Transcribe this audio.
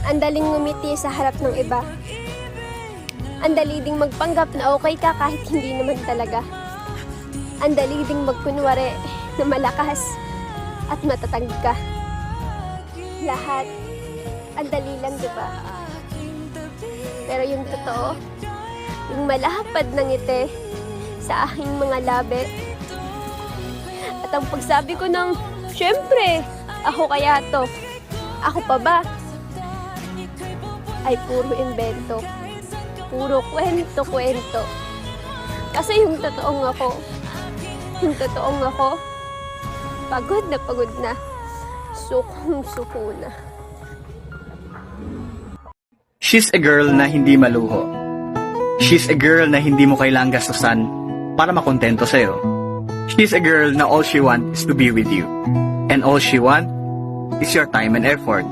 Ang daling ngumiti sa harap ng iba. Ang dali ding magpanggap na okay ka kahit hindi naman talaga. Ang dali ding magkunwari na malakas at matatag ka. Lahat, ang dali lang, di ba? Pero yung totoo, yung malahapad ng ngiti sa aking mga labi. At ang pagsabi ko ng, syempre, ako kaya to, ako pa ba? Ay puro invento. Puro kwento-kwento. Kasi yung totoong ako, pagod na, sukong-suko na. She's a girl na hindi maluho. She's a girl na hindi mo kailangang gastusan para makontento sa'yo. She's a girl na all she wants is to be with you. And all she wants is your time and effort.